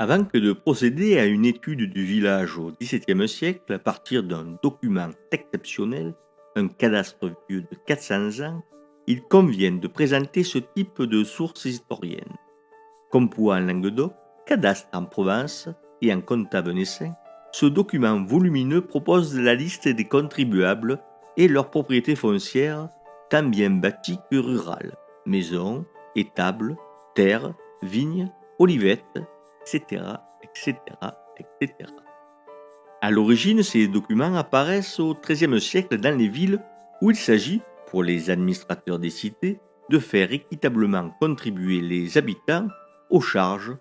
Avant que de procéder à une étude du village au XVIIe siècle à partir d'un document exceptionnel, un cadastre vieux de 400 ans, il convient de présenter ce type de sources historiennes. Compois en Languedoc, cadastre en Provence et en Comtat venaissin, ce document volumineux propose la liste des contribuables et leurs propriétés foncières, tant bien bâties que rurales, maisons, étables, terres, vignes, olivettes, etc., etc., etc. À l'origine, ces documents apparaissent au XIIIe siècle dans les villes où il s'agit, pour les administrateurs des cités, de faire équitablement contribuer les habitants aux charges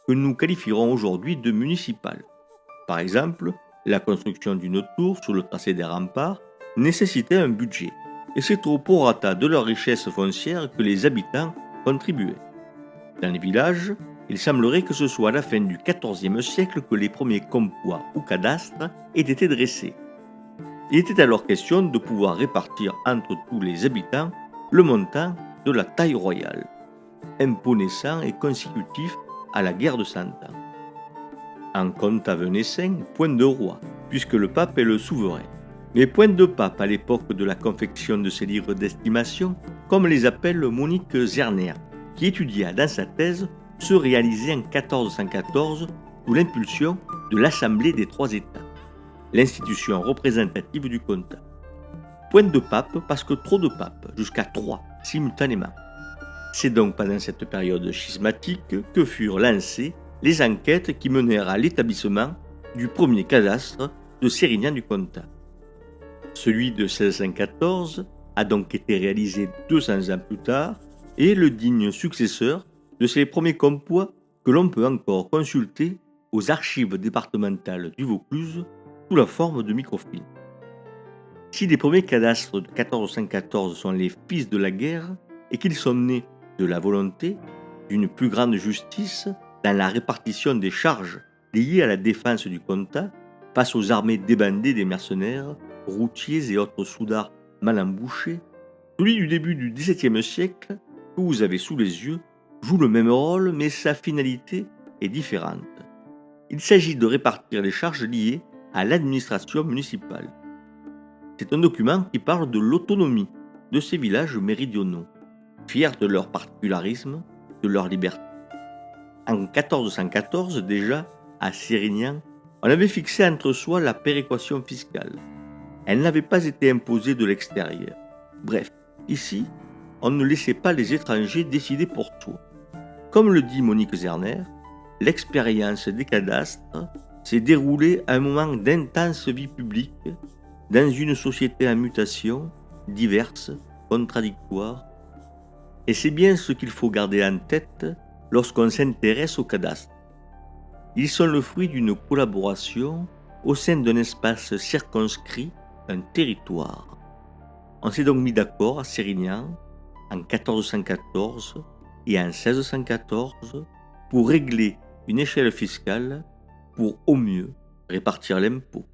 que nous qualifierons aujourd'hui de municipales. Par exemple, la construction d'une tour sur le tracé des remparts nécessitait un budget, et c'est au prorata de leur richesse foncière que les habitants contribuaient. Dans les villages, il semblerait que ce soit à la fin du XIVe siècle que les premiers compois ou cadastres aient été dressés. Il était alors question de pouvoir répartir entre tous les habitants le montant de la taille royale, impôt naissant et consécutif à la guerre de Cent Ans. En Comtat venaissin, point de roi, puisque le pape est le souverain, mais point de pape à l'époque de la confection de ces livres d'estimation, comme les appelle Monique Zerner, qui étudia dans sa thèse ce réalisé en 1414 sous l'impulsion de l'Assemblée des Trois États, l'institution représentative du comtat. Point de pape parce que trop de papes, jusqu'à 3 simultanément. C'est donc pendant cette période schismatique que furent lancées les enquêtes qui menèrent à l'établissement du premier cadastre de Sérignan du comtat. Celui de 1614 a donc été réalisé 200 ans plus tard et est le digne successeur de ces premiers compois que l'on peut encore consulter aux archives départementales du Vaucluse sous la forme de microfilms. Si les premiers cadastres de 1414 sont les fils de la guerre et qu'ils sont nés de la volonté d'une plus grande justice dans la répartition des charges liées à la défense du comtat face aux armées débandées des mercenaires, routiers et autres soudards mal embouchés, celui du début du XVIIe siècle que vous avez sous les yeux joue le même rôle, mais sa finalité est différente. Il s'agit de répartir les charges liées à l'administration municipale. C'est un document qui parle de l'autonomie de ces villages méridionaux, fiers de leur particularisme, de leur liberté. En 1414 déjà, à Sérignan, on avait fixé entre soi la péréquation fiscale. Elle n'avait pas été imposée de l'extérieur. Bref, ici, on ne laissait pas les étrangers décider pour soi. Comme le dit Monique Zerner, l'expérience des cadastres s'est déroulée à un moment d'intense vie publique, dans une société en mutation, diverse, contradictoire. Et c'est bien ce qu'il faut garder en tête lorsqu'on s'intéresse aux cadastres. Ils sont le fruit d'une collaboration au sein d'un espace circonscrit, un territoire. On s'est donc mis d'accord à Sérignan en 1414 et en 1614 pour régler une échelle fiscale pour au mieux répartir l'impôt.